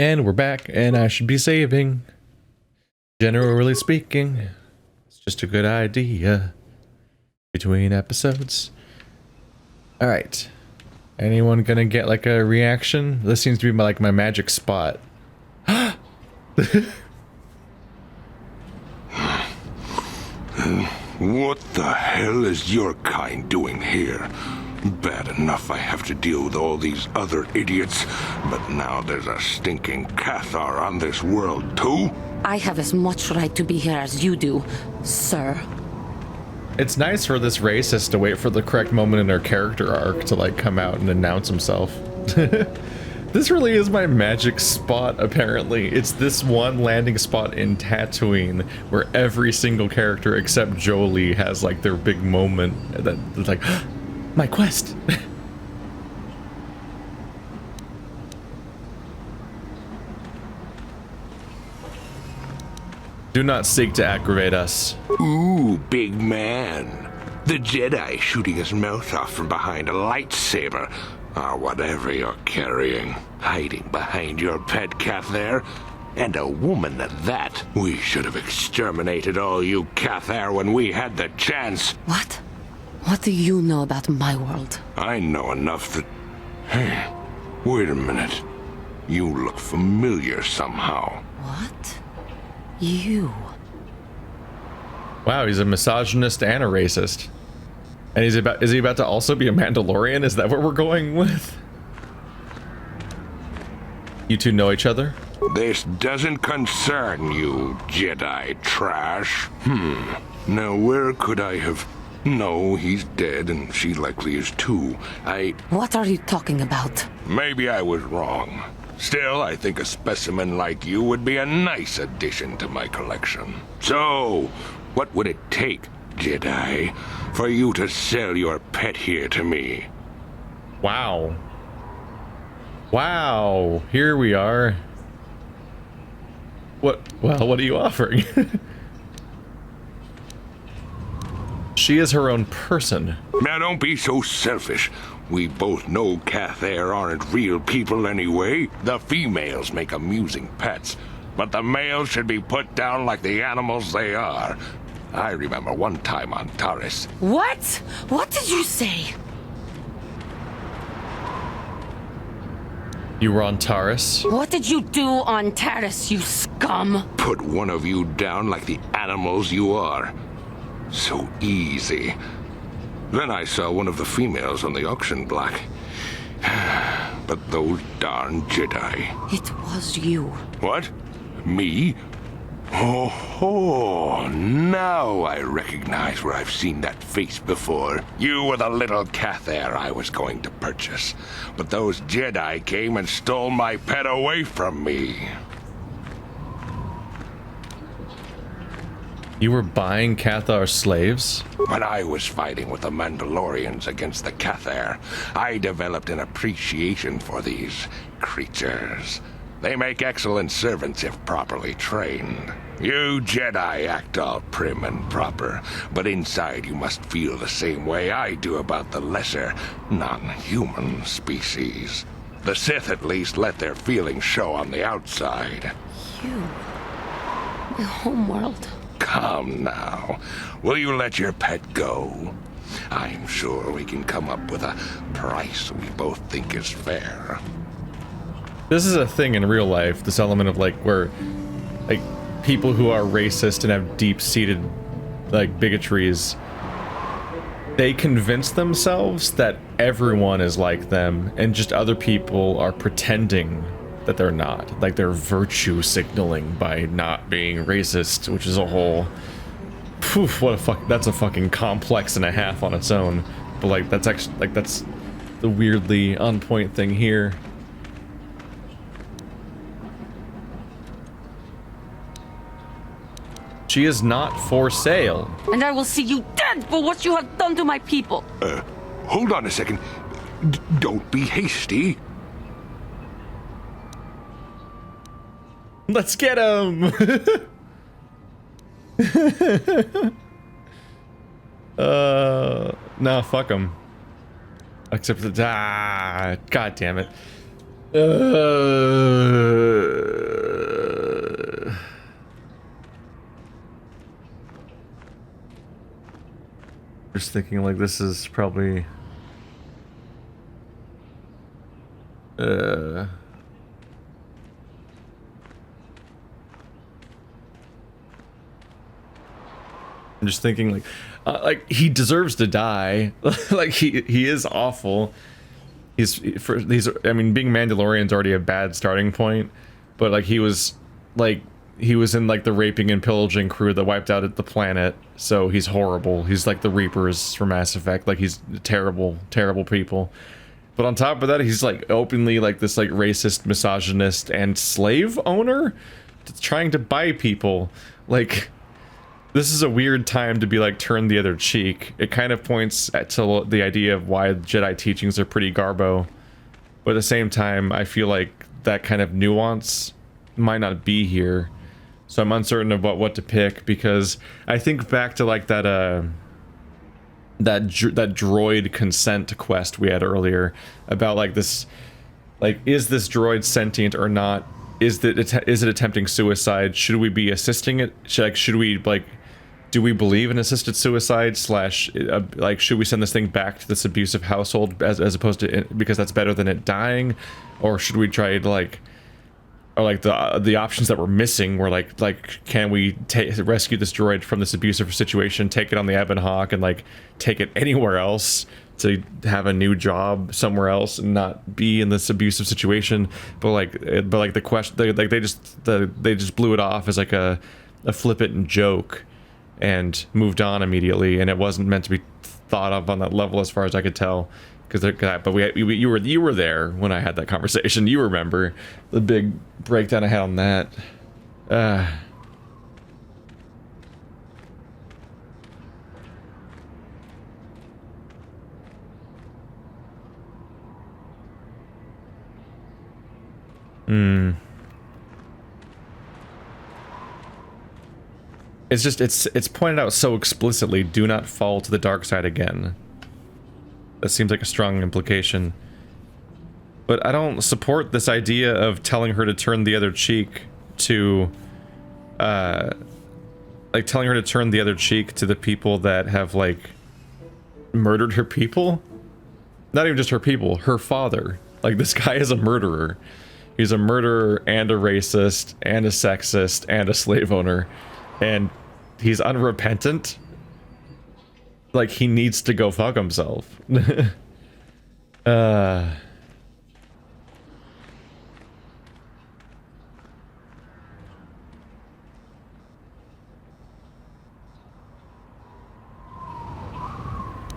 And we're back, and I should be saving. Generally speaking, it's just a good idea between episodes. Alright. Anyone gonna get like a reaction? This seems to be my magic spot. What the hell is your kind doing here? Bad enough I have to deal with all these other idiots, but now there's a stinking Cathar on this world too? I have as much right to be here as you do, sir. It's nice for this racist to wait for the correct moment in her character arc to like come out and announce himself. This really is my magic spot, apparently. It's this one landing spot in Tatooine where every single character except Jolie has like their big moment that it's like, my quest. Do not seek to aggravate us. Ooh, big man. The Jedi shooting his mouth off from behind a lightsaber, or whatever you're carrying, hiding behind your pet Cathar, and a woman at that. We should have exterminated all you Cathar when we had the chance. What? What do you know about my world? I know enough that... Hey, wait a minute. You look familiar somehow. What? You? Wow, he's a misogynist and a racist. And is he about to also be a Mandalorian? Is that what we're going with? You two know each other? This doesn't concern you, Jedi trash. Now where could I have... No, he's dead, and she likely is too. What are you talking about? Maybe I was wrong. Still, I think a specimen like you would be a nice addition to my collection. So, what would it take, Jedi, for you to sell your pet here to me? Wow. Wow, here we are. What are you offering? She is her own person. Now don't be so selfish. We both know Cathar aren't real people anyway. The females make amusing pets, but the males should be put down like the animals they are. I remember one time on Taris. What? What did you say? You were on Taris? What did you do on Taris, you scum? Put one of you down like the animals you are. So easy. Then I saw one of the females on the auction block. But those darn Jedi. It was you. What? Me? Oh, now I recognize where I've seen that face before. You were the little Cathar I was going to purchase. But those Jedi came and stole my pet away from me. You were buying Cathar slaves? When I was fighting with the Mandalorians against the Cathar, I developed an appreciation for these creatures. They make excellent servants if properly trained. You Jedi act all prim and proper, but inside you must feel the same way I do about the lesser, non-human species. The Sith at least let their feelings show on the outside. You. My homeworld. Come now. Will you let your pet go? I'm sure we can come up with a price we both think is fair. This is a thing in real life, this element of like where like people who are racist and have deep-seated like bigotries, they convince themselves that everyone is like them and just other people are pretending that they're not. Like they're virtue signaling by not being racist, which is a whole... that's a fucking complex and a half on its own. But like that's actually, like that's the weirdly on point thing here. She is not for sale. And I will see you dead for what you have done to my people. Hold on a second. Don't be hasty. Let's get him! No, fuck him. Except for god damn it. just thinking like this is probably I'm just thinking like he deserves to die. Like he is awful. I mean, being Mandalorian's already a bad starting point, but like he was in like the raping and pillaging crew that wiped out the planet, so he's horrible. He's like the Reapers from Mass Effect. Like he's terrible people. But on top of that, he's like openly like this like racist, misogynist, and slave owner trying to buy people. Like, this is a weird time to be like turn the other cheek. It kind of points to the idea of why Jedi teachings are pretty garbo. But at the same time, I feel like that kind of nuance might not be here. So I'm uncertain about what to pick, because I think back to like that that droid consent quest we had earlier about like this, like, is this droid sentient or not? Is it attempting suicide? Should we be assisting it? Should we like, do we believe in assisted suicide slash like, should we send this thing back to this abusive household as opposed to because that's better than it dying? Or should we try to like, or like the options that we're missing were like can we rescue this droid from this abusive situation, take it on the Ebon Hawk, and like take it anywhere else to have a new job somewhere else and not be in this abusive situation? But like the question, they just blew it off as like a flippant joke and moved on immediately, and it wasn't meant to be thought of on that level as far as I could tell. But you were there when I had that conversation. You remember the big breakdown I had on that. It's just it's pointed out so explicitly. Do not fall to the dark side again. That seems like a strong implication. But I don't support this idea of telling her to turn the other cheek to, like telling her to turn the other cheek to the people that have, like, murdered her people. Not even just her people, her father. Like, this guy is a murderer. He's a murderer and a racist and a sexist and a slave owner. And he's unrepentant. Like, he needs to go fuck himself.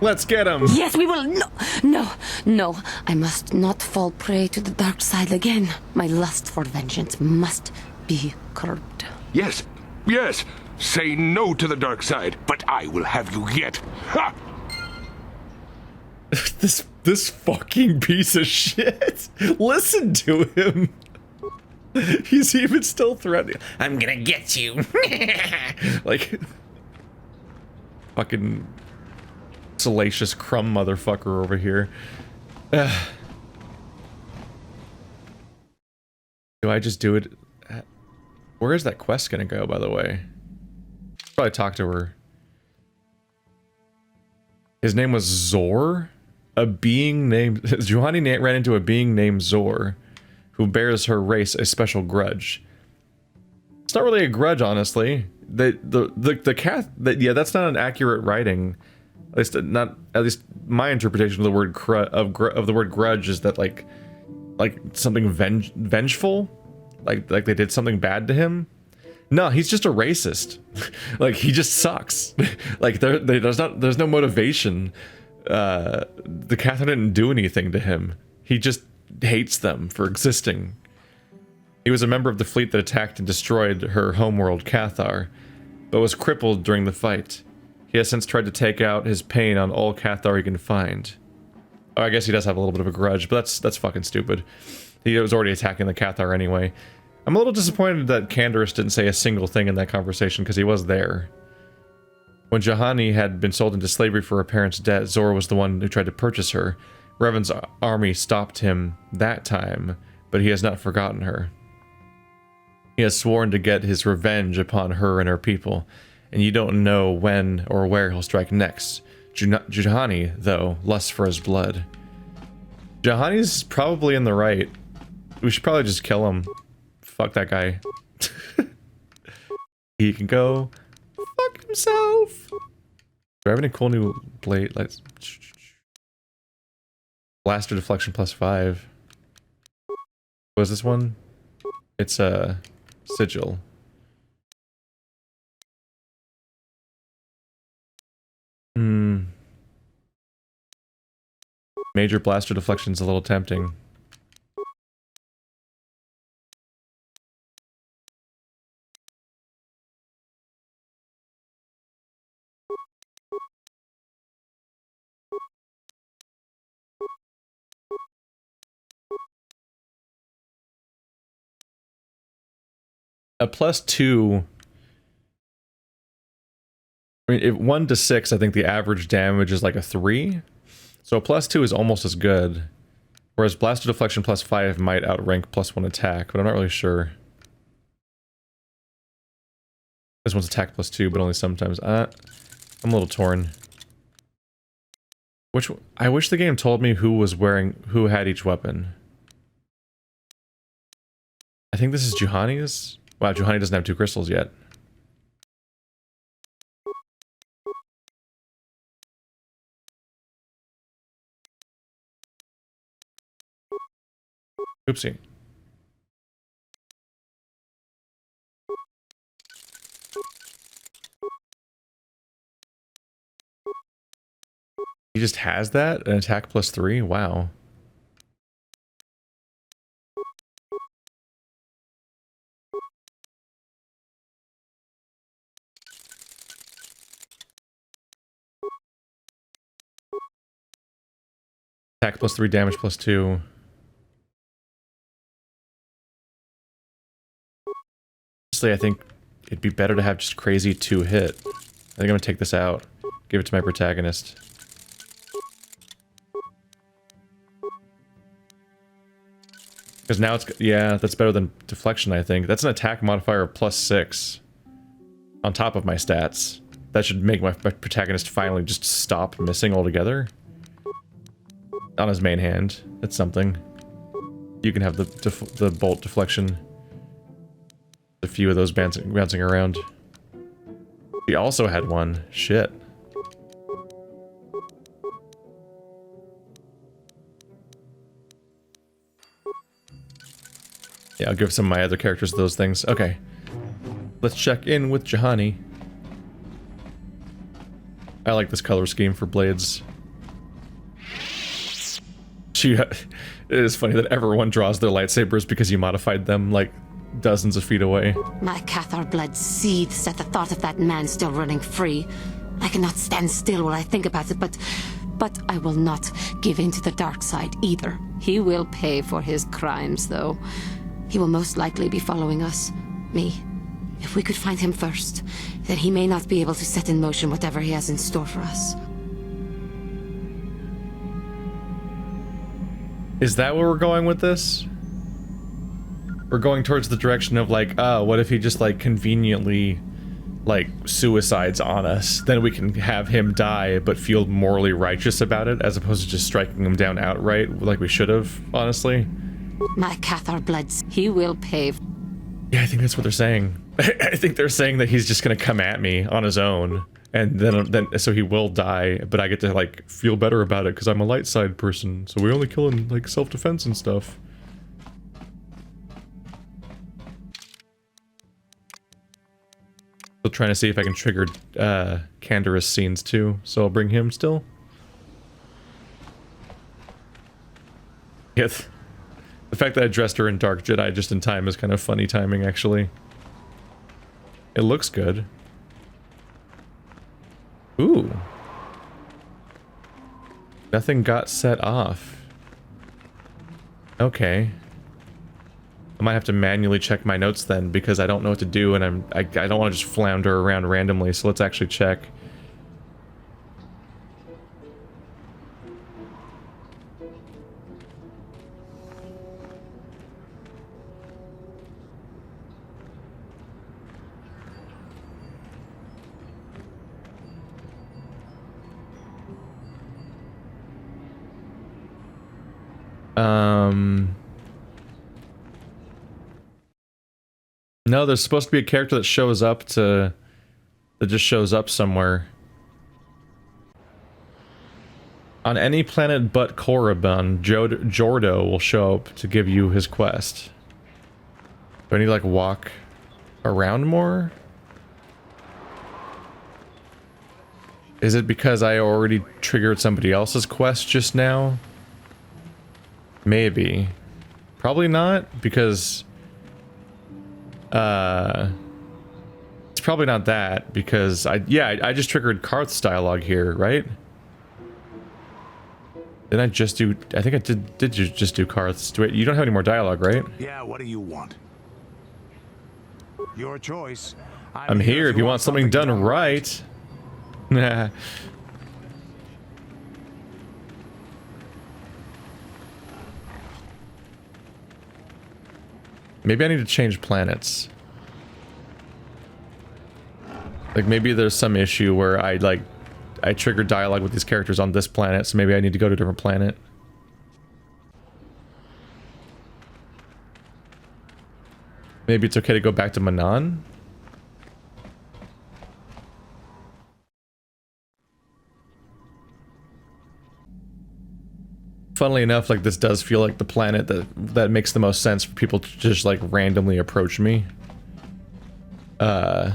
Let's get him! Yes, we will! No. I must not fall prey to the dark side again. My lust for vengeance must be curbed. Yes. Say no to the dark side, but I will have you yet. Ha! This fucking piece of shit. Listen to him. He's even still threatening. I'm gonna get you. Like, fucking salacious crumb motherfucker over here. Do I just do it? Where is that quest gonna go, by the way? Probably talk to her. His name was Zor? A being named... Juhani ran into a being named Zor, who bears her race a special grudge. It's not really a grudge, honestly. The cat... Yeah, that's not an accurate writing. At least my interpretation of the word of the word grudge is that like something vengeful? Like they did something bad to him? No, he's just a racist. Like, he just sucks. Like, there's no motivation. The Cathar didn't do anything to him. He just hates them for existing. He was a member of the fleet that attacked and destroyed her homeworld, Cathar, but was crippled during the fight. He has since tried to take out his pain on all Cathar he can find. Oh, I guess he does have a little bit of a grudge, but that's fucking stupid. He was already attacking the Cathar anyway. I'm a little disappointed that Canderous didn't say a single thing in that conversation, because he was there. When Juhani had been sold into slavery for her parents' debt, Zor was the one who tried to purchase her. Revan's army stopped him that time, but he has not forgotten her. He has sworn to get his revenge upon her and her people, and you don't know when or where he'll strike next. Juhani, though, lusts for his blood. Juhani's probably in the right. We should probably just kill him. Fuck that guy. He can go fuck himself. Do I have any cool new blade? Let's... Blaster deflection +5. What is this one? It's a sigil. Major blaster deflection's a little tempting. A +2. I mean, if 1 to 6, I think the average damage is like a 3. So a +2 is almost as good. Whereas blaster deflection +5 might outrank +1 attack, but I'm not really sure. This one's attack +2, but only sometimes. I'm a little torn. I wish the game told me who had each weapon. I think this is Juhani's. Wow, Juhani doesn't have 2 crystals yet. Oopsie. He just has that? An attack +3? Wow. Attack +3, damage +2. Honestly, I think it'd be better to have just crazy 2-hit. I think I'm gonna take this out. Give it to my protagonist. Because now it's... yeah, that's better than deflection, I think. That's an attack modifier of +6. On top of my stats. That should make my protagonist finally just stop missing altogether. On his main hand. That's something. You can have the bolt deflection. A few of those bouncing around. He also had one. Shit. Yeah, I'll give some of my other characters those things. Okay. Let's check in with Juhani. I like this color scheme for blades. It is funny that everyone draws their lightsabers because you modified them, like, dozens of feet away. My Cathar blood seethes at the thought of that man still running free. I cannot stand still while I think about it, but I will not give in to the dark side either. He will pay for his crimes, though. He will most likely be following us. Me. If we could find him first, then he may not be able to set in motion whatever he has in store for us. Is that where we're going with this? We're going towards the direction of like, what if he just like conveniently like suicides on us? Then we can have him die but feel morally righteous about it as opposed to just striking him down outright like we should have, honestly. My Cathar bloods, he will pay. Yeah, I think that's what they're saying. I think they're saying that he's just gonna come at me on his own, and then so he will die, but I get to like feel better about it because I'm a light side person, so we only kill in like self-defense and stuff. Still trying to see if I can trigger Canderous scenes too, so I'll bring him still. Yeah. The fact that I dressed her in Dark Jedi just in time is kind of funny timing, actually. It looks good. Ooh. Nothing got set off. Okay. I might have to manually check my notes then, because I don't know what to do, and I don't want to just flounder around randomly, so let's actually check. No, there's supposed to be a character that shows up that just shows up somewhere. On any planet but Korriban, Jordo will show up to give you his quest. Do I need to, like, walk around more? Is it because I already triggered somebody else's quest just now? Maybe. Probably not, because... it's probably not that, because I just triggered Karth's dialogue here, right? Didn't I just do... I think I did just do Karth's. Wait, you don't have any more dialogue, right? Yeah, what do you want? Your choice. I'm here if you want something done right. Nah. Maybe I need to change planets. Like, maybe there's some issue where I triggered dialogue with these characters on this planet, so maybe I need to go to a different planet. Maybe it's okay to go back to Manaan? Funnily enough, like, this does feel like the planet that makes the most sense for people to just, like, randomly approach me. Because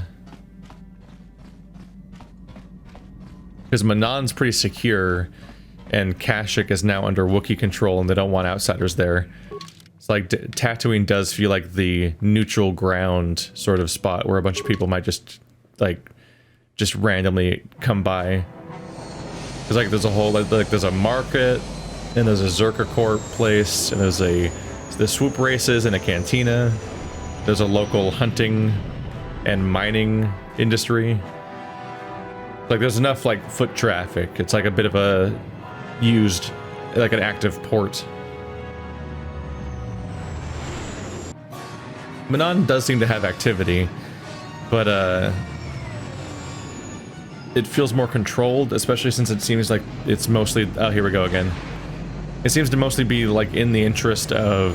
Manaan's pretty secure, and Kashyyyk is now under Wookiee control, and they don't want outsiders there. It's like Tatooine does feel like the neutral ground sort of spot where a bunch of people might just randomly come by. Because, like, there's a whole, like, there's a market, and there's a Zerka Corp place, and there's the swoop races and a cantina. There's a local hunting and mining industry. Like, there's enough, like, foot traffic. It's like a bit of a used, like, an active port. Manaan does seem to have activity, but it feels more controlled, especially since it seems like it's mostly... Oh, here we go again. It seems to mostly be, like, in the interest of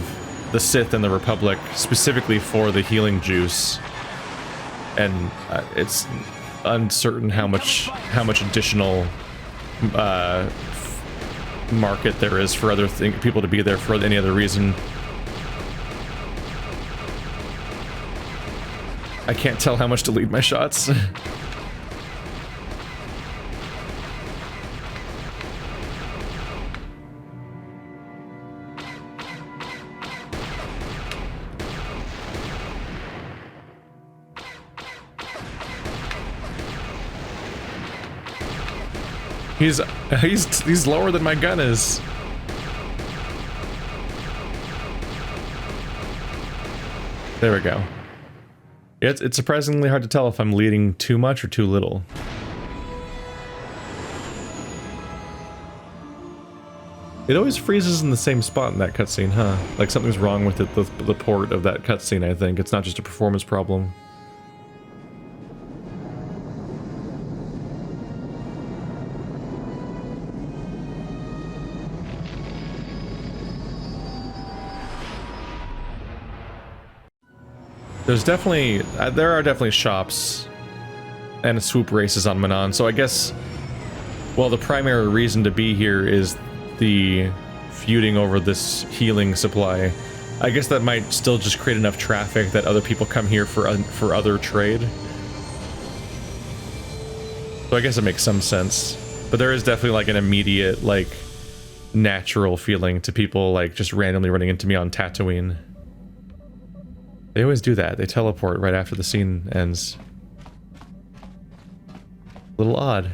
the Sith and the Republic, specifically for the healing juice. And it's uncertain how much additional market there is for other people to be there for any other reason. I can't tell how much to lead my shots. He's lower than my gun is. There we go. It's surprisingly hard to tell if I'm leading too much or too little. It always freezes in the same spot in that cutscene, huh? Like something's wrong with it, the port of that cutscene, I think. It's not just a performance problem. There's definitely, there are definitely shops and swoop races on Manaan, so I guess, well, the primary reason to be here is the feuding over this healing supply. I guess that might still just create enough traffic that other people come here for other trade. So I guess it makes some sense. But there is definitely like an immediate, like, natural feeling to people, like, just randomly running into me on Tatooine. They always do that. They teleport right after the scene ends. A little odd.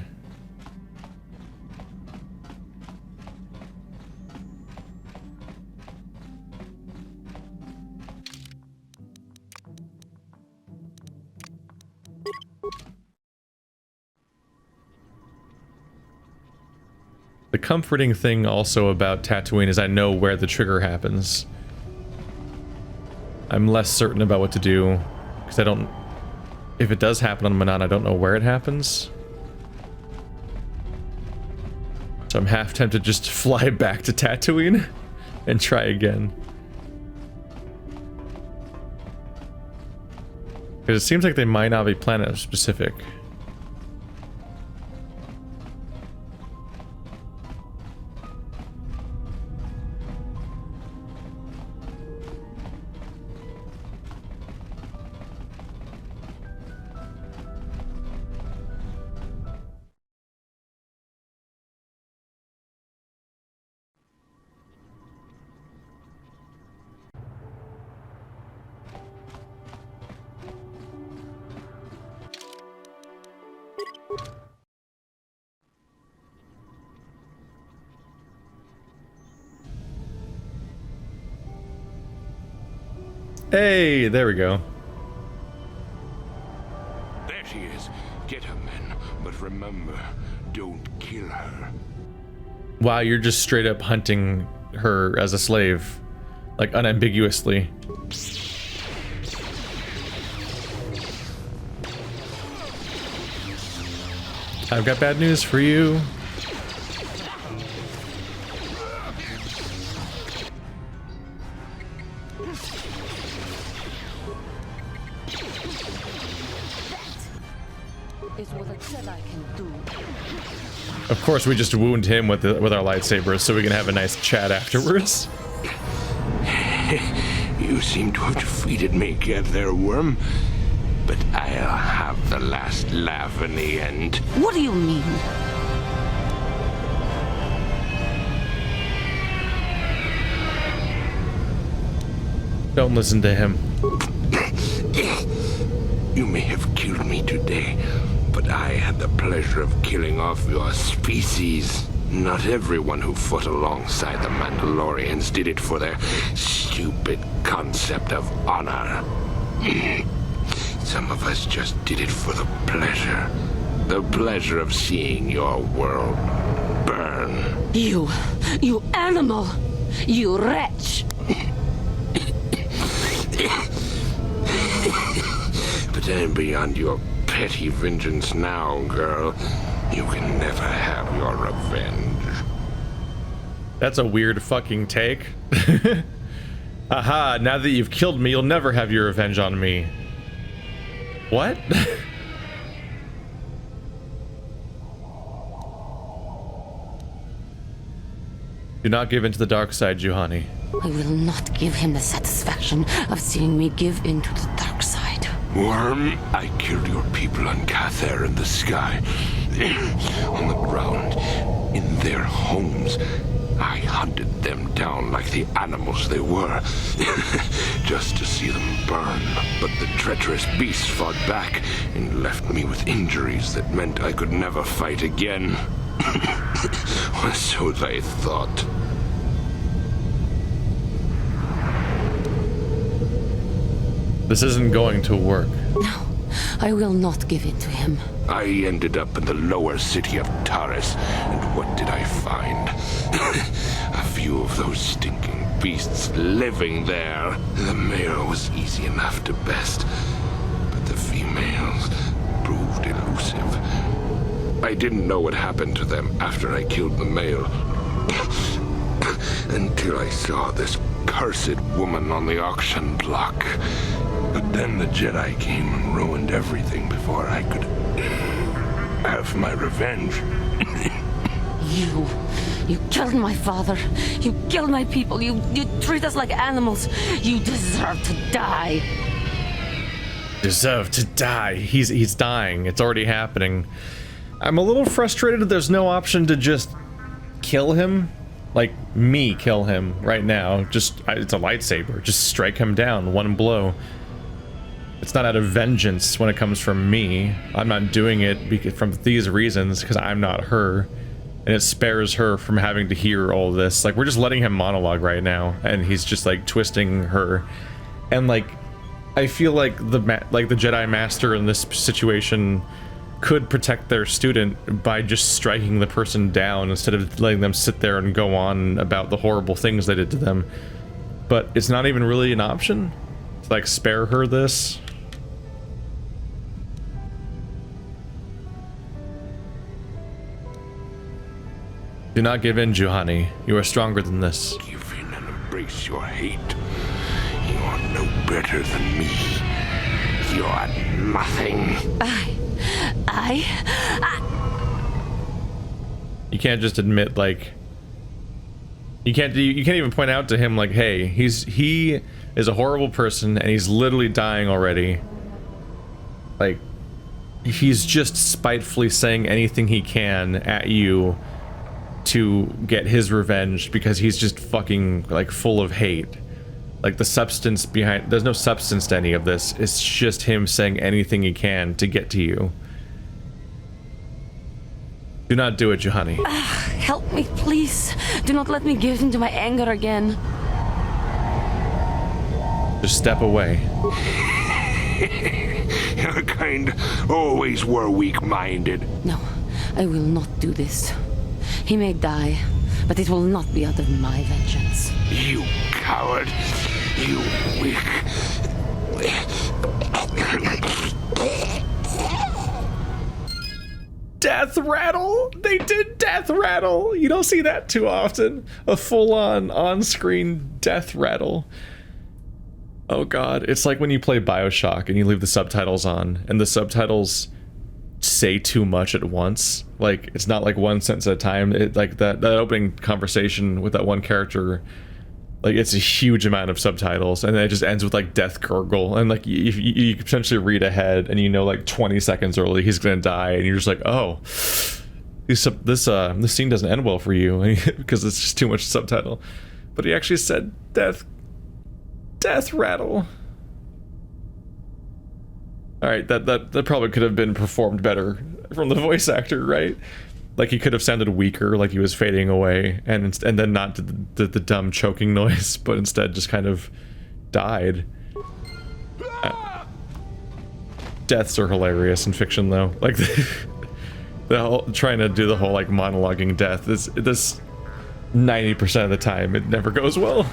The comforting thing also about Tatooine is I know where the trigger happens. I'm less certain about what to do, because I don't... If it does happen on Manaan, I don't know where it happens. So I'm half tempted just to fly back to Tatooine and try again. Because it seems like they might not be planet specific. Hey, there we go. There she is. Get her, men. But remember, don't kill her. Wow, you're just straight up hunting her as a slave. Like, unambiguously. I've got bad news for you. Of course, we just wound him with our lightsabers so we can have a nice chat afterwards. You seem to have defeated me, get there, worm. But I'll have the last laugh in the end. What do you mean? Don't listen to him. You may have killed me today, but I had the pleasure of killing off your species. Not everyone who fought alongside the Mandalorians did it for their stupid concept of honor. Some of us just did it for the pleasure. The pleasure of seeing your world burn. You animal! You wretch! But I'm beyond your petty vengeance now, girl. You can never have your revenge. That's a weird fucking take. Aha, now that you've killed me, you'll never have your revenge on me. What? Do not give in to the dark side, Juhani. I will not give him the satisfaction of seeing me give in to the dark side. Worm, I killed your people on Cather in the sky. On the ground, in their homes. I hunted them down like the animals they were, just to see them burn. But the treacherous beasts fought back and left me with injuries that meant I could never fight again. Or so they thought. This isn't going to work. No, I will not give in to him. I ended up in the lower city of Taris, and what did I find? A few of those stinking beasts living there. The male was easy enough to best, but the females proved elusive. I didn't know what happened to them after I killed the male. Until I saw this cursed woman on the auction block. But then the Jedi came and ruined everything before I could have my revenge. You killed my father. You killed my people. You treat us like animals. You deserve to die. Deserve to die. He's dying. It's already happening. I'm a little frustrated that there's no option to just kill him. Like, me kill him right now. Just, it's a lightsaber. Just strike him down, one blow. It's not out of vengeance when it comes from me. I'm not doing it from these reasons, because I'm not her. And it spares her from having to hear all this. Like, we're just letting him monologue right now, and he's just, like, twisting her. And, like, I feel like the Jedi Master in this situation could protect their student by just striking the person down instead of letting them sit there and go on about the horrible things they did to them. But it's not even really an option to, like, spare her this. Do not give in, Juhani. You are stronger than this. Give in and embrace your hate. You are no better than me. You are nothing. You can't just admit, like, you can't even point out to him, like, hey, he is a horrible person and he's literally dying already. Like, he's just spitefully saying anything he can at you to get his revenge because he's just fucking, like, full of hate. Like, the substance behind, there's no substance to any of this. It's just him saying anything he can to get to you. Do not do it, Juhani. Help me, please. Do not let me give in to my anger again. Just step away. Your kind always were weak-minded. No, I will not do this. He may die, but it will not be out of my vengeance. You coward. You weak. Death rattle! They did death rattle! You don't see that too often. A full-on, on-screen death rattle. Oh god, it's like when you play BioShock and you leave the subtitles on, and the subtitles say too much at once. Like, it's not like one sentence at a time. It, like, that opening conversation with that one character, like, it's a huge amount of subtitles, and then it just ends with, like, death gurgle, and, like, you could potentially read ahead, and you know, like, 20 seconds early he's gonna die, and you're just like, oh, this scene doesn't end well for you, because it's just too much subtitle. But he actually said death rattle. Alright, that probably could have been performed better from the voice actor, right? Like, he could have sounded weaker, like he was fading away, and then not did the dumb choking noise, but instead just kind of died. Deaths are hilarious in fiction, though. Like, the whole, trying to do the whole, like, monologuing death, this 90% of the time, it never goes well.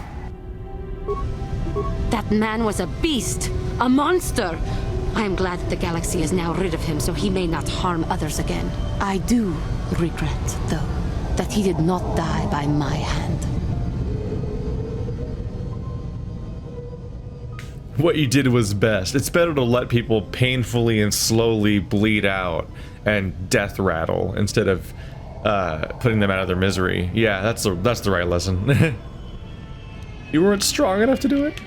That man was a beast, a monster. I am glad that the galaxy is now rid of him so he may not harm others again. I do regret, though, that he did not die by my hand. What you did was best. It's better to let people painfully and slowly bleed out and death rattle instead of putting them out of their misery. Yeah, that's the right lesson. You weren't strong enough to do it?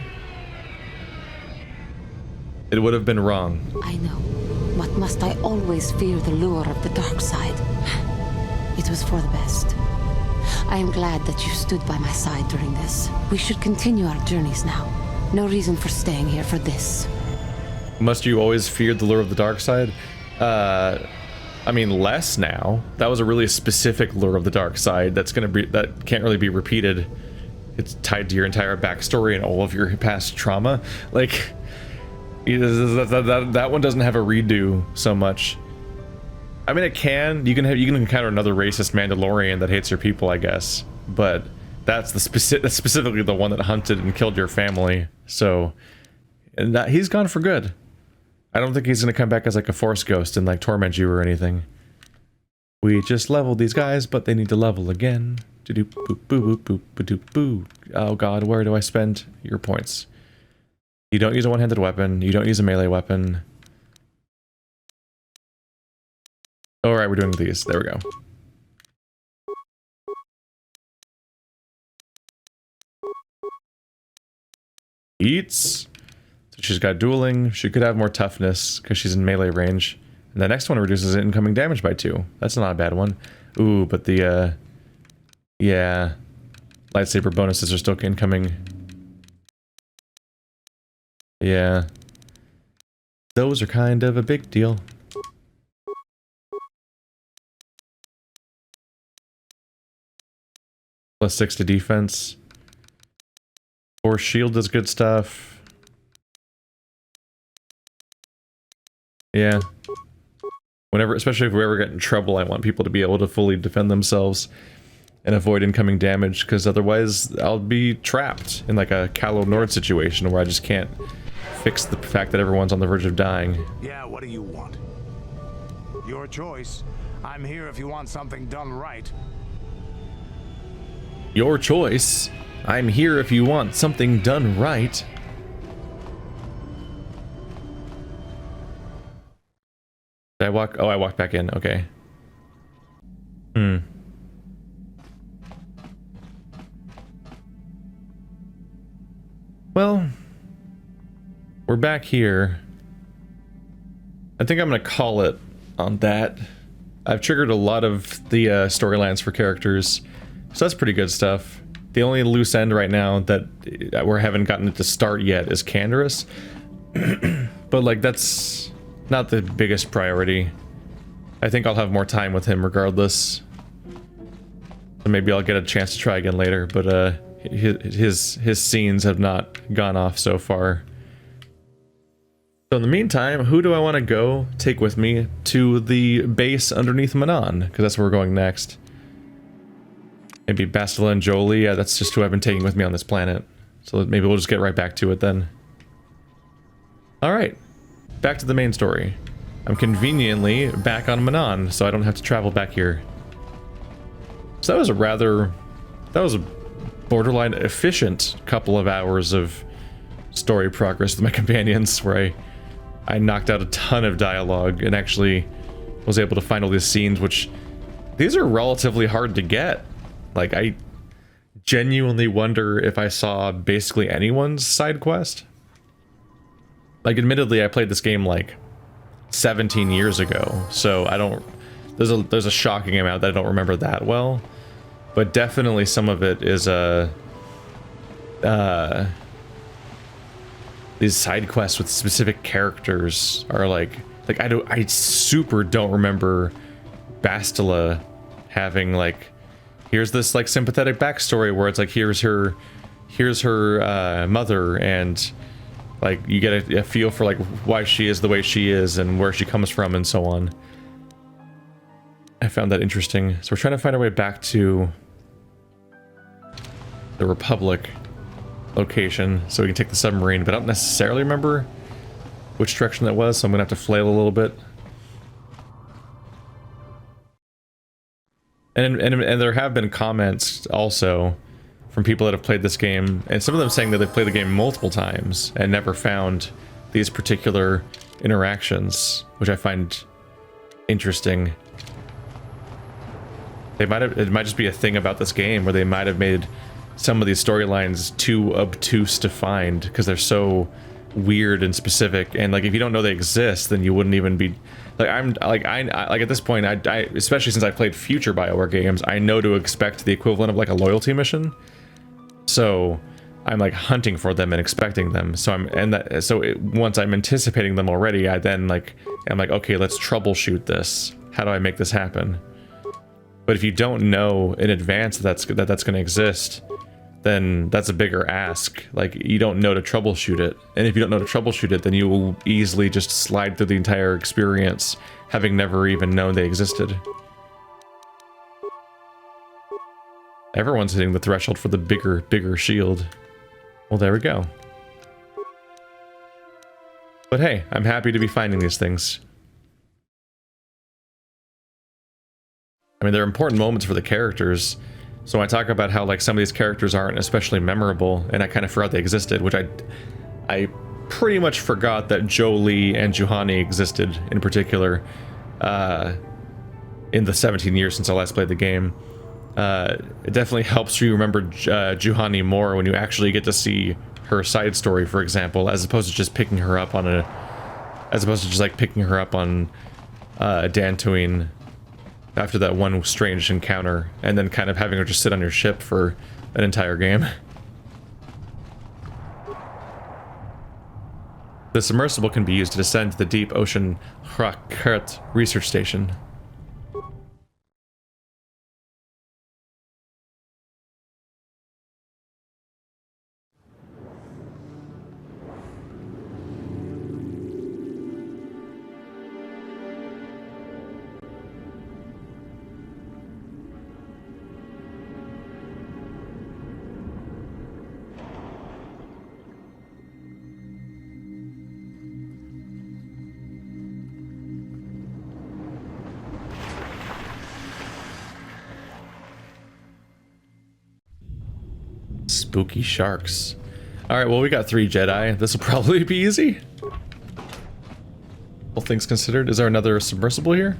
It would have been wrong. I know, but must I always fear the lure of the dark side? It was for the best. I am glad that you stood by my side during this. We should continue our journeys now. No reason for staying here for this. Must you always fear the lure of the dark side? I mean, less now. That was a really specific lure of the dark side that can't really be repeated. It's tied to your entire backstory and all of your past trauma. Like, that one doesn't have a redo so much. I mean, it can. You can encounter another racist Mandalorian that hates your people, I guess. But that's specifically the one that hunted and killed your family. So, and he's gone for good. I don't think he's gonna come back as like a Force ghost and like torment you or anything. We just leveled these guys, but they need to level again. Do boo boo boo boo boo. Oh god, where do I spend your points? You don't use a one-handed weapon. You don't use a melee weapon. Alright, we're doing these. There we go. Eats. So she's got dueling. She could have more toughness because she's in melee range. And the next one reduces incoming damage by 2. That's not a bad one. Ooh, but the, yeah. Lightsaber bonuses are still incoming. Yeah. Those are kind of a big deal. +6 to defense. Force shield is good stuff. Yeah. Whenever, especially if we ever get in trouble, I want people to be able to fully defend themselves and avoid incoming damage, because otherwise I'll be trapped in like a Calo Nord situation where I just can't fix the fact that everyone's on the verge of dying. Yeah, what do you want? Your choice. I'm here if you want something done right. Your choice. I'm here if you want something done right. Did I walk? Oh, I walked back in. Okay. Well, we're back here. I think I'm gonna call it on that. I've triggered a lot of the storylines for characters, so that's pretty good stuff. The only loose end right now that we haven't gotten it to start yet is Canderous, but like that's not the biggest priority. I think I'll have more time with him regardless, so maybe I'll get a chance to try again later. But his scenes have not gone off so far. So in the meantime, who do I want to go take with me to the base underneath Manaan? Because that's where we're going next. Maybe Bastila and Jolie. Yeah, that's just who I've been taking with me on this planet. So maybe we'll just get right back to it then. Alright, back to the main story. I'm conveniently back on Manaan, so I don't have to travel back here. So that was a borderline efficient couple of hours of story progress with my companions, where I knocked out a ton of dialogue and actually was able to find all these scenes, which these are relatively hard to get. Like, I genuinely wonder if I saw basically anyone's side quest. Like, admittedly, I played this game like 17 years ago, so I don't, there's a shocking amount that I don't remember that well, but definitely some of it is these side quests with specific characters are like I super don't remember Bastila having like, here's this like sympathetic backstory where it's like here's her mother, and like you get a feel for like why she is the way she is and where she comes from and so on. I found that interesting. So we're trying to find our way back to the Republic location so we can take the submarine, but I don't necessarily remember which direction that was, so I'm gonna have to flail a little bit. And there have been comments also from people that have played this game, and some of them saying that they've played the game multiple times and never found these particular interactions, which I find interesting. It might just be a thing about this game where they might have made some of these storylines too obtuse to find because they're so weird and specific, and like if you don't know they exist, then you wouldn't even be like, I at this point, I especially since I played future BioWare games, I know to expect the equivalent of like a loyalty mission, so I'm like hunting for them and expecting them. So once I'm anticipating them already, I'm like, okay, let's troubleshoot this. How do I make this happen? But if you don't know in advance that's going to exist, then that's a bigger ask. Like, you don't know to troubleshoot it. And if you don't know to troubleshoot it, then you will easily just slide through the entire experience, having never even known they existed. Everyone's hitting the threshold for the bigger shield. Well, there we go. But hey, I'm happy to be finding these things. I mean, they're important moments for the characters. So when I talk about how like some of these characters aren't especially memorable, and I kind of forgot they existed, which I pretty much forgot that Jolie and Juhani existed in particular in the 17 years since I last played the game. It definitely helps you remember Juhani more when you actually get to see her side story, for example, as opposed to just picking her up on Tatooine after that one strange encounter, and then kind of having her just sit on your ship for an entire game. The submersible can be used to descend to the deep ocean Hrakert research station. Spooky sharks. Alright, well, we got 3 Jedi. This will probably be easy. All things considered. Is there another submersible here?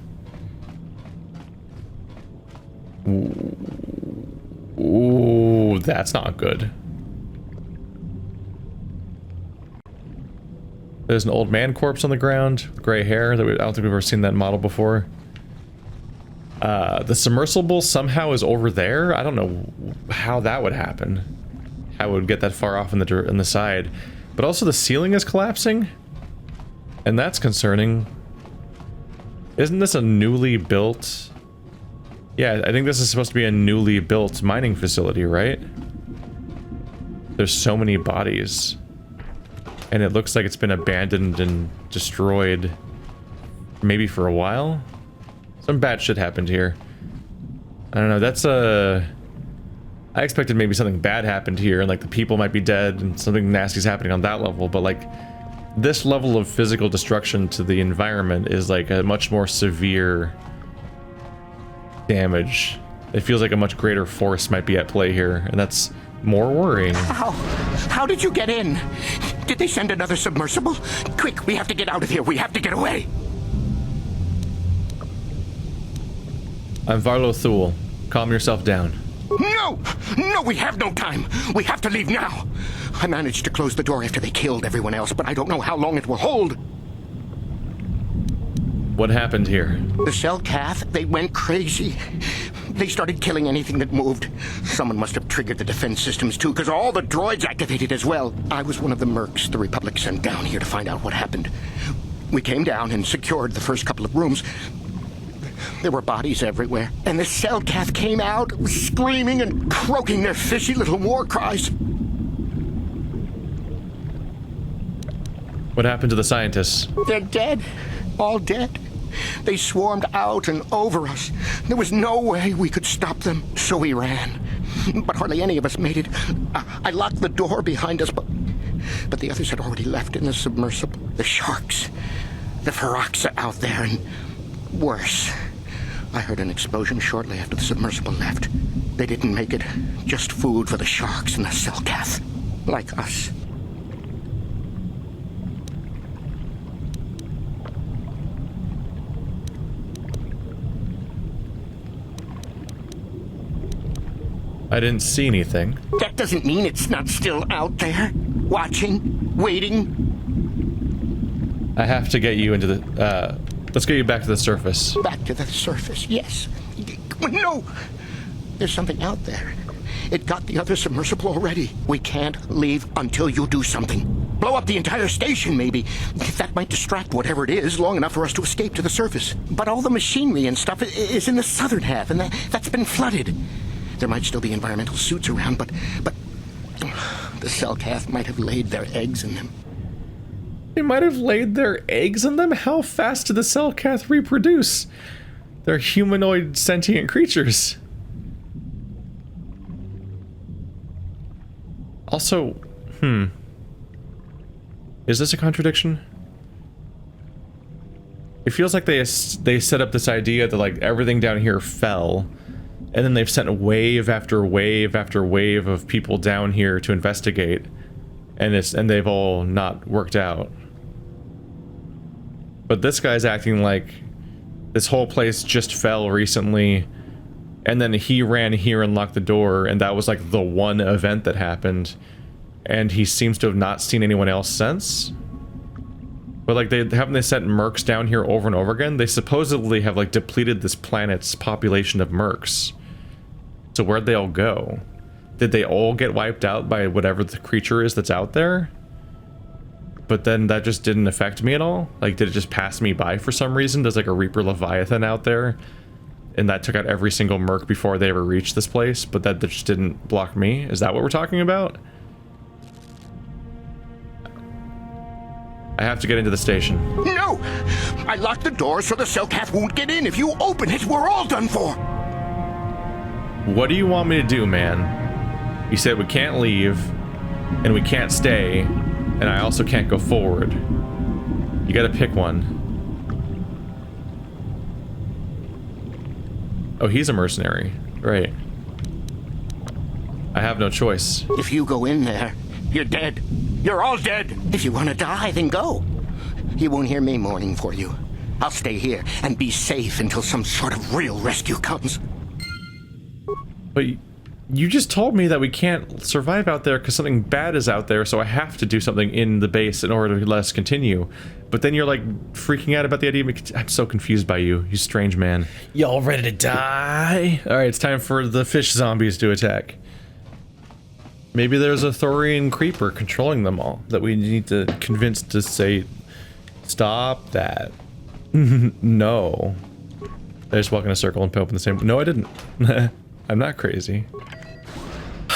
Ooh, that's not good. There's an old man corpse on the ground, gray hair. I don't think we've ever seen that model before. The submersible somehow is over there. I don't know how that would happen. How it would get that far off in the side. But also the ceiling is collapsing, and that's concerning. Isn't this a newly built? Yeah, I think this is supposed to be a newly built mining facility, right? There's so many bodies. And it looks like it's been abandoned and destroyed maybe for a while. Some bad shit happened here. I don't know, that's I expected maybe something bad happened here and like the people might be dead and something nasty's happening on that level, but like this level of physical destruction to the environment is like a much more severe damage. It feels like a much greater force might be at play here, and that's more worrying. How did you get in? Did they send another submersible? Quick, we have to get out of here. We have to get away. I'm Varlo Thule. Calm yourself down. No! No, we have no time. We have to leave now. I managed to close the door after they killed everyone else, but I don't know how long it will hold. What happened here? The Selkath, they went crazy. They started killing anything that moved. Someone must have triggered the defense systems too, because all the droids activated as well. I was one of the mercs the Republic sent down here to find out what happened. We came down and secured the first couple of rooms. There were bodies everywhere, and the Selkath came out, screaming and croaking their fishy little war cries. What happened to the scientists? They're dead. All dead. They swarmed out and over us. There was no way we could stop them, so we ran. But hardly any of us made it. I locked the door behind us, but the others had already left in the submersible. The sharks, the Ferox are out there, and worse. I heard an explosion shortly after the submersible left. They didn't make it. Just food for the sharks and the Selkath. Like us. I didn't see anything. That doesn't mean it's not still out there. Watching. Waiting. I have to get you into the, let's get you back to the surface. Back to the surface, yes. No! There's something out there. It got the other submersible already. We can't leave until you do something. Blow up the entire station, maybe. That might distract whatever it is long enough for us to escape to the surface. But all the machinery and stuff is in the southern half, and that's been flooded. There might still be environmental suits around, but the Selkath might have laid their eggs in them. They might have laid their eggs in them? How fast do the Selkath reproduce? They're humanoid sentient creatures. Also, is this a contradiction? It feels like they set up this idea that like everything down here fell, and then they've sent wave after wave after wave of people down here to investigate, and they've all not worked out. But this guy's acting like this whole place just fell recently, and then he ran here and locked the door, and that was like the one event that happened, and he seems to have not seen anyone else since. But like haven't they sent mercs down here over and over again? They supposedly have like depleted this planet's population of mercs. So where'd they all go? Did they all get wiped out by whatever the creature is that's out there? But then that just didn't affect me at all? Like, did it just pass me by for some reason? There's like a Reaper Leviathan out there, and that took out every single merc before they ever reached this place, but that just didn't block me? Is that what we're talking about? I have to get into the station. No! I locked the door so the Selkath won't get in. If you open it, we're all done for. What do you want me to do, man? You said we can't leave, and we can't stay, and I also can't go forward. You gotta pick one. Oh, he's a mercenary. Right. I have no choice. If you go in there, you're dead. You're all dead. If you want to die, then go. You won't hear me mourning for you. I'll stay here and be safe until some sort of real rescue comes. But you just told me that we can't survive out there because something bad is out there, so I have to do something in the base in order to let us continue. But then you're like freaking out about the idea. I'm so confused by you, you strange man. Y'all ready to die? Alright, it's time for the fish zombies to attack. Maybe there's a Thorian creeper controlling them all that we need to convince to say, stop that. No. I just walk in a circle and poke in the same. No, I didn't. I'm not crazy.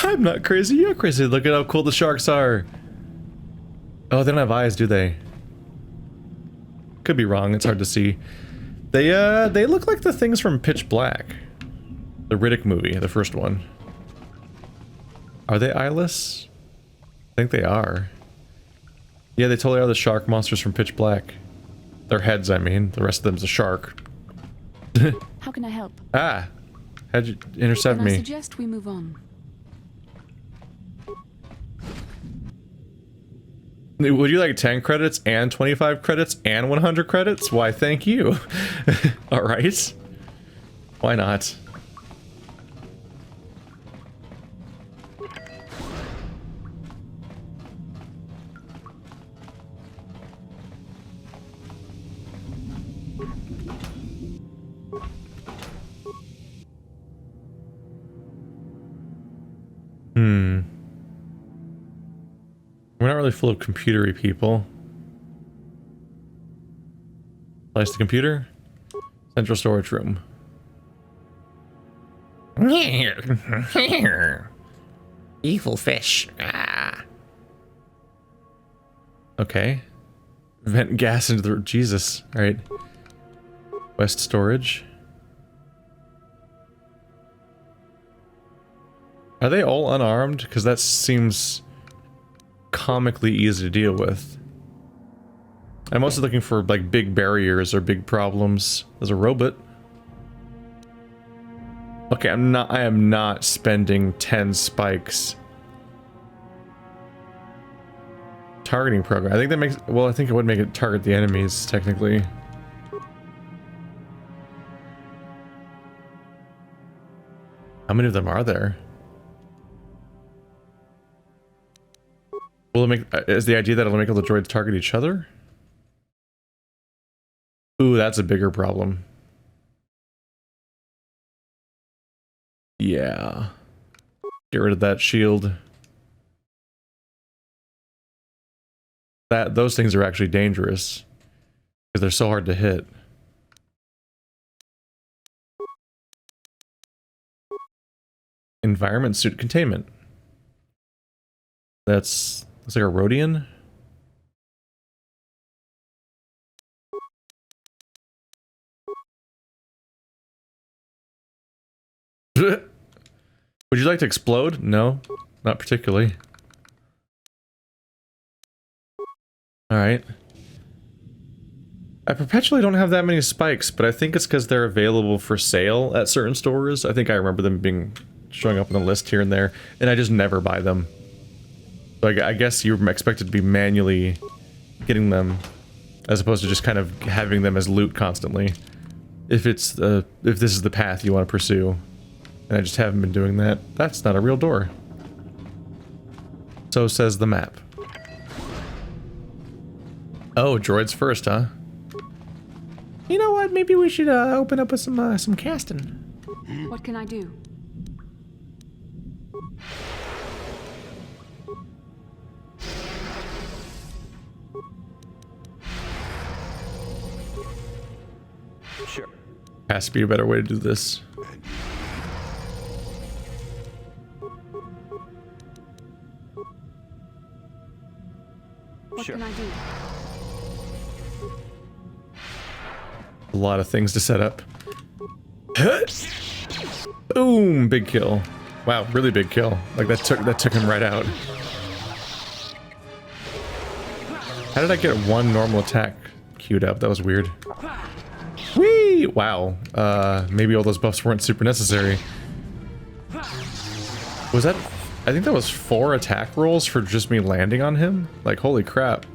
I'm not crazy. You're crazy. Look at how cool the sharks are. Oh, they don't have eyes, do they? Could be wrong. It's hard to see. They look like the things from Pitch Black, the Riddick movie, the first one. Are they eyeless? I think they are. Yeah, they totally are the shark monsters from Pitch Black. Their heads, I mean. The rest of them's a shark. How can I help? Ah! How'd you intercept me? I suggest we move on. Would you like 10 credits and 25 credits and 100 credits? Why, thank you. Alright. Why not? We're not really full of computery people. Place the computer. Central storage room. Evil fish. Ah. Okay. Vent gas into the... Jesus. Alright. West storage. Are they all unarmed? Because that seems comically easy to deal with. I'm also looking for like big barriers or big problems. There's a robot. Okay, I am not spending 10 spikes. Targeting program. I think that makes, well, I think it would make it target the enemies technically. How many of them are there? Will it make, is the idea that it'll make all the droids target each other? Ooh, that's a bigger problem. Yeah. Get rid of that shield. Those things are actually dangerous because they're so hard to hit. Environment suit containment. That's looks like a Rhodian. Would you like to explode? No, not particularly. Alright. I perpetually don't have that many spikes, but I think it's because they're available for sale at certain stores. I think I remember them showing up on the list here and there, and I just never buy them. So I guess you're expected to be manually getting them, as opposed to just kind of having them as loot constantly. If this is the path you want to pursue. And I just haven't been doing that. That's not a real door. So says the map. Oh, droids first, huh? You know what? Maybe we should open up with some casting. What can I do? Sure. Has to be a better way to do this. What can I do? A lot of things to set up. Boom! Big kill. Wow, really big kill. Like that took him right out. How did I get one normal attack queued up? That was weird. Whee! Wow. Maybe all those buffs weren't super necessary. Was that I think that was 4 attack rolls for just me landing on him. Like, holy crap.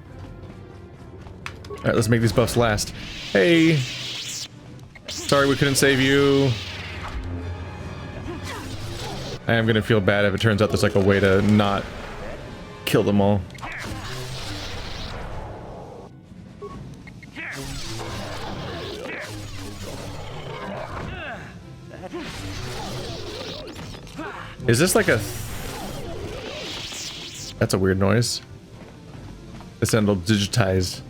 Alright, let's make these buffs last. Hey! Sorry we couldn't save you. I am gonna feel bad if it turns out there's like a way to not kill them all. Is this like a... That's a weird noise. This end will digitize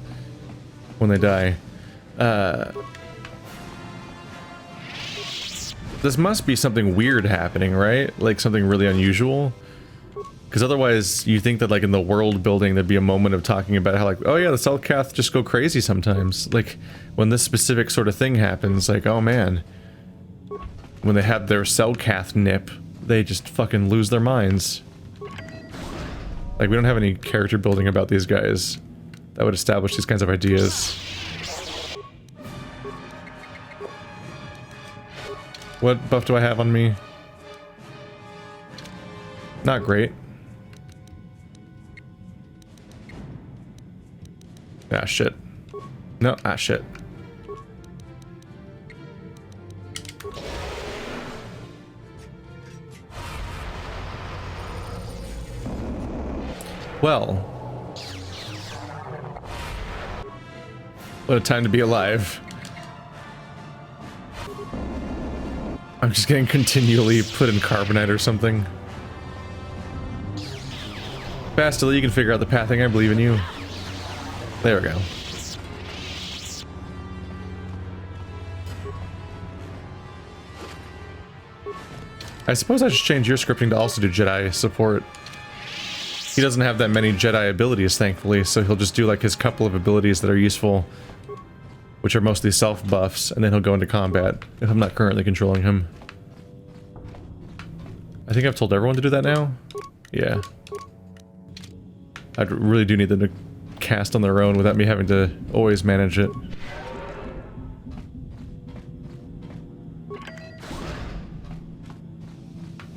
when they die. This must be something weird happening, right? Like something really unusual? Because otherwise, you think that like in the world building, there'd be a moment of talking about how like, oh yeah, the Cellcath just go crazy sometimes. Like, when this specific sort of thing happens, like, oh man. When they have their Cellcath nip, they just fucking lose their minds. Like, we don't have any character building about these guys that would establish these kinds of ideas. What buff do I have on me? Not great. Ah, shit. No, ah, shit. Well. What a time to be alive. I'm just getting continually put in carbonite or something. Bastila, you can figure out the pathing, I believe in you. There we go. I suppose I should change your scripting to also do Jedi support. He doesn't have that many Jedi abilities, thankfully, so he'll just do like his couple of abilities that are useful, which are mostly self-buffs, and then he'll go into combat, if I'm not currently controlling him. I think I've told everyone to do that now? Yeah. I really do need them to cast on their own without me having to always manage it.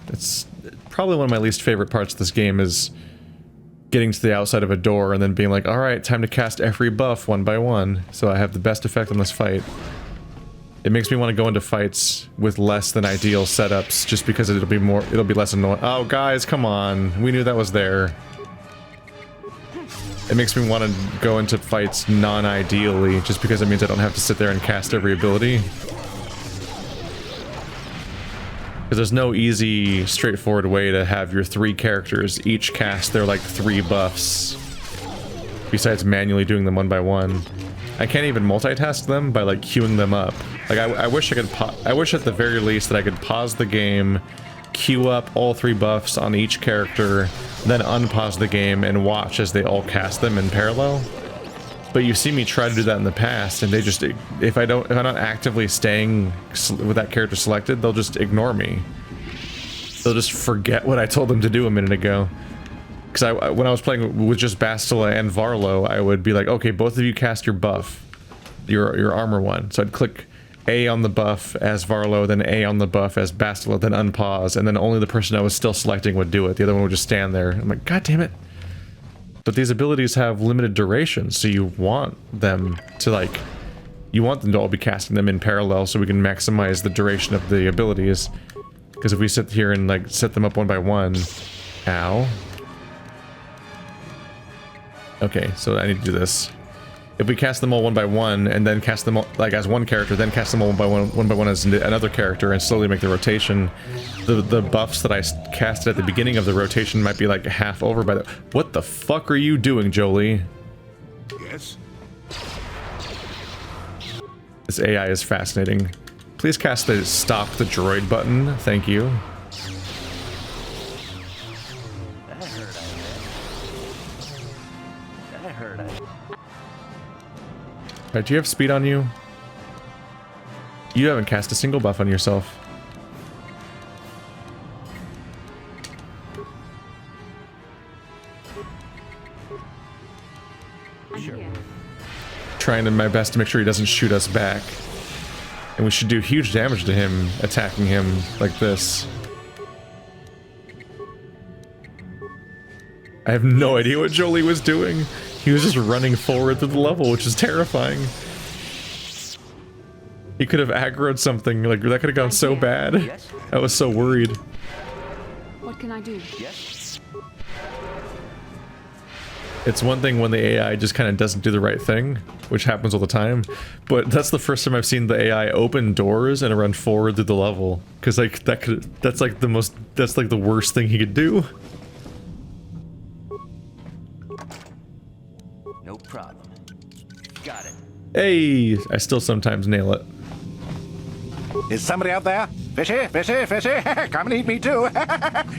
It's probably one of my least favorite parts of this game is getting to the outside of a door and then being like, alright, time to cast every buff one by one, so I have the best effect on this fight. It makes me want to go into fights with less than ideal setups, just because it'll be less annoying. Oh guys, come on, we knew that was there. It makes me want to go into fights non-ideally, just because it means I don't have to sit there and cast every ability. Because there's no easy, straightforward way to have your 3 characters each cast their, like, 3 buffs. Besides manually doing them one by one. I can't even multitask them by, like, queuing them up. Like, I wish I could I wish at the very least that I could pause the game, queue up all 3 buffs on each character, then unpause the game and watch as they all cast them in parallel. But you see me try to do that in the past, and they just, if I'm not actively staying with that character selected, they'll just ignore me. They'll just forget what I told them to do a minute ago. Because when I was playing with just Bastila and Varlo, I would be like, okay, both of you cast your buff, your armor one. So I'd click A on the buff as Varlo, then A on the buff as Bastila, then unpause, and then only the person I was still selecting would do it. The other one would just stand there. I'm like, god damn it. But these abilities have limited duration, so you want them to, like, you want them to all be casting them in parallel so we can maximize the duration of the abilities. Because if we sit here and, like, set them up one by one... Ow. Okay, so I need to do this. If we cast them all one by one, and then cast them all, like, as one character, then cast them all one by one as another character, and slowly make the rotation, the buffs that I casted at the beginning of the rotation might be, like, half over by the... What the fuck are you doing, Jolie? Yes? This AI is fascinating. Please cast the stop the droid button, thank you. Alright, do you have speed on you? You haven't cast a single buff on yourself. Trying my best to make sure he doesn't shoot us back. And we should do huge damage to him, attacking him like this. I have no idea what Jolie was doing. He was just running forward through the level, which is terrifying. He could have aggroed something, like that could have gone so bad. Yes. I was so worried. What can I do? Yes. It's one thing when the AI just kind of doesn't do the right thing, which happens all the time, but that's the first time I've seen the AI open doors and run forward through the level, because like that's like the worst thing he could do. No problem. Got it. Hey, I still sometimes nail it. Is somebody out there? Fishy, fishy, fishy. Come and eat me too.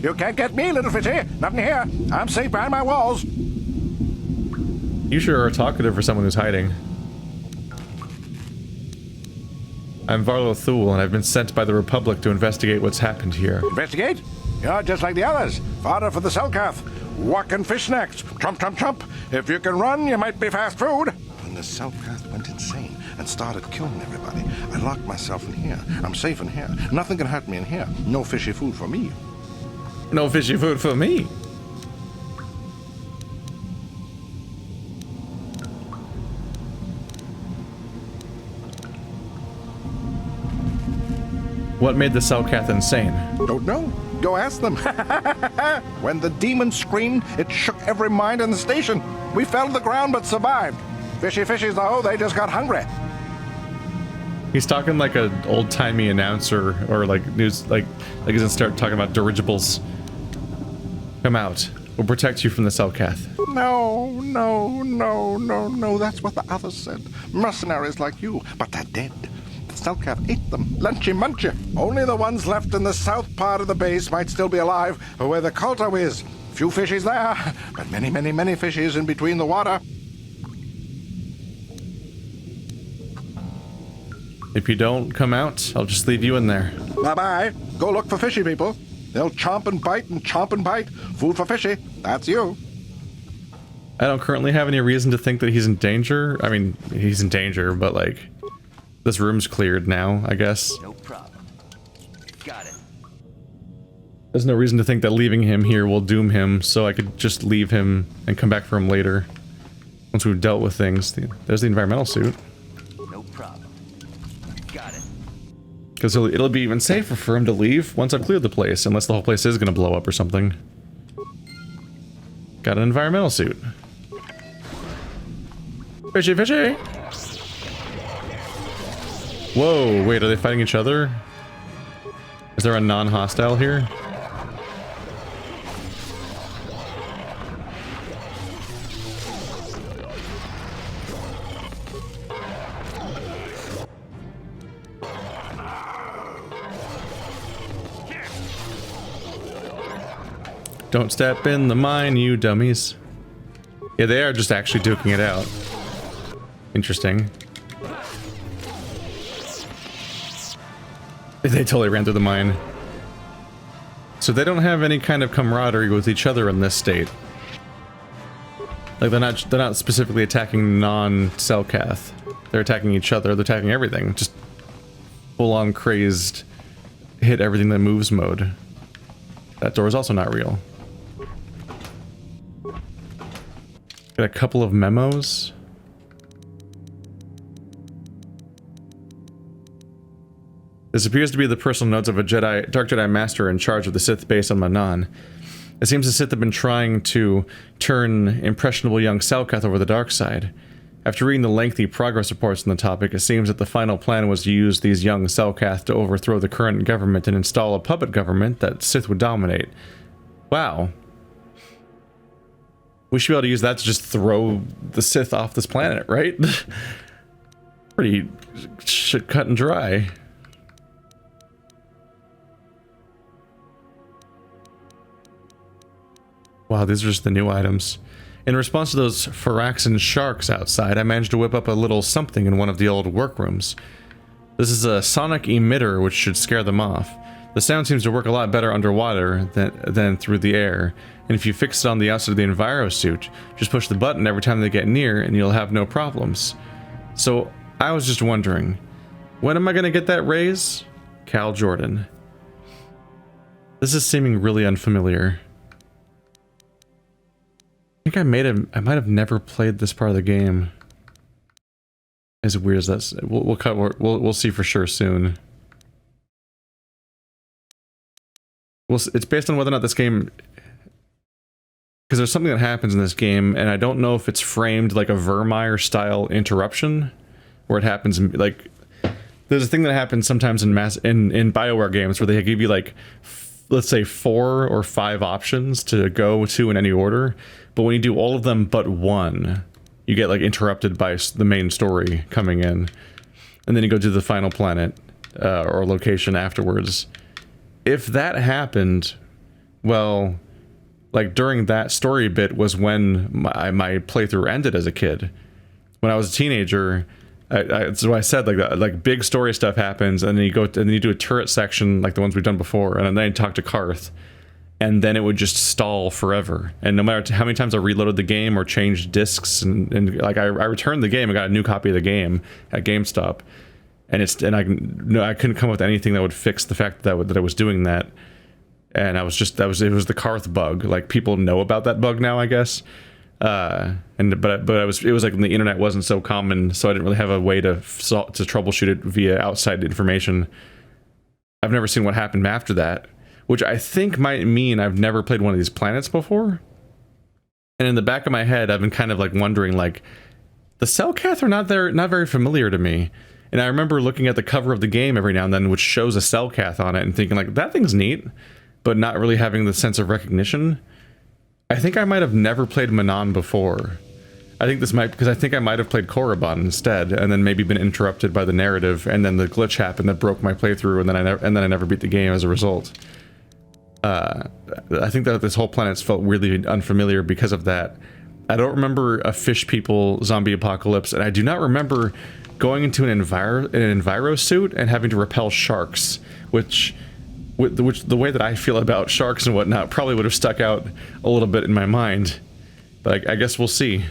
You can't get me, little fishy. Not in here. I'm safe behind my walls. You sure are talkative for someone who's hiding. I'm Varlo Thule, and I've been sent by the Republic to investigate what's happened here. Investigate? You're just like the others. Fodder for the Selkath. Walk and fish next. Trump, trump, trump. If you can run, you might be fast food. When the Selkath went insane and started killing everybody, I locked myself in here. I'm safe in here. Nothing can hurt me in here. No fishy food for me. No fishy food for me. What made the Selkath insane? Don't know. Go ask them. When the demon screamed, it shook every mind in the station. We fell to the ground but survived. Fishy fishies, though, they just got hungry. He's talking like an old-timey announcer, or like news, like he doesn't start talking about dirigibles. Come out. We'll protect you from the Selkath. No, no, no, no, no. That's what the others said. Mercenaries like you, but they're dead. The Selkath ate them. Lunchy munchy. Only the ones left in the south part of the base might still be alive, where the Culto is. Few fishies there, but many, many, many fishies in between the water. If you don't come out, I'll just leave you in there. Bye-bye. Go look for fishy people. They'll chomp and bite and chomp and bite. Food for fishy. That's you. I don't currently have any reason to think that he's in danger. I mean, he's in danger, but like, this room's cleared now, I guess. No problem. Got it. There's no reason to think that leaving him here will doom him, so I could just leave him and come back for him later. Once we've dealt with things. There's the environmental suit. No problem. Got it. Because it'll be even safer for him to leave once I've cleared the place, unless the whole place is going to blow up or something. Got an environmental suit. Fishy, fishy! Whoa, wait, are they fighting each other? Is there a non-hostile here? Don't step in the mine, you dummies. Yeah, they are just actually duking it out. Interesting. They totally ran through the mine. So they don't have any kind of camaraderie with each other in this state. Like they're not specifically attacking non-Selkath. They're attacking each other. They're attacking everything. Just full-on crazed, hit everything that moves mode. That door is also not real. Got a couple of memos. This appears to be the personal notes of a Dark Jedi Master in charge of the Sith base on Manaan. It seems the Sith have been trying to turn impressionable young Selkath over the dark side. After reading the lengthy progress reports on the topic, it seems that the final plan was to use these young Selkath to overthrow the current government and install a puppet government that Sith would dominate. Wow. We should be able to use that to just throw the Sith off this planet, right? Pretty shit cut and dry. Wow, these are just the new items. In response to those Faraxan sharks outside, I managed to whip up a little something in one of the old workrooms. This is a sonic emitter which should scare them off. The sound seems to work a lot better underwater than through the air, and if you fix it on the outside of the Enviro suit, just push the button every time they get near and you'll have no problems. So, I was just wondering, when am I gonna get that raise? Cal Jordan. This is seeming really unfamiliar. think I might have never played this part of the game. As weird as that's, we'll see for sure soon. It's based on whether or not this game, because there's something that happens in this game, and I don't know if it's framed like a Vermeer style interruption, where it happens like there's a thing that happens sometimes in BioWare games where they give you like let's say 4 or 5 options to go to in any order, but when you do all of them but one, you get like interrupted by the main story coming in, and then you go to the final planet or location afterwards. If that happened, well, like during that story bit was when my playthrough ended as a kid. When I was a teenager, so I said like big story stuff happens, and then you go and then you do a turret section like the ones we've done before, and then you talk to Karth, and then it would just stall forever. And no matter how many times I reloaded the game or changed discs, and like I returned the game, I got a new copy of the game at GameStop, and I couldn't come up with anything that would fix the fact that I was doing that. And it was the Karth bug. Like people know about that bug now, I guess. But it was like the internet wasn't so common, so I didn't really have a way to troubleshoot it via outside information. I've never seen what happened after that, which I think might mean I've never played one of these planets before. And in the back of my head, I've been kind of like wondering, like, the Selkath are not very familiar to me. And I remember looking at the cover of the game every now and then, which shows a Selkath on it, and thinking like, that thing's neat, but not really having the sense of recognition. I think I might have never played Manaan before. Because I think I might have played Korriban instead, and then maybe been interrupted by the narrative, and then the glitch happened that broke my playthrough, and then I never beat the game as a result. I think that this whole planet felt really unfamiliar because of that. I don't remember a fish people zombie apocalypse, and I do not remember going into an enviro suit and having to repel sharks, which the way that I feel about sharks and whatnot probably would have stuck out a little bit in my mind. But I guess we'll see.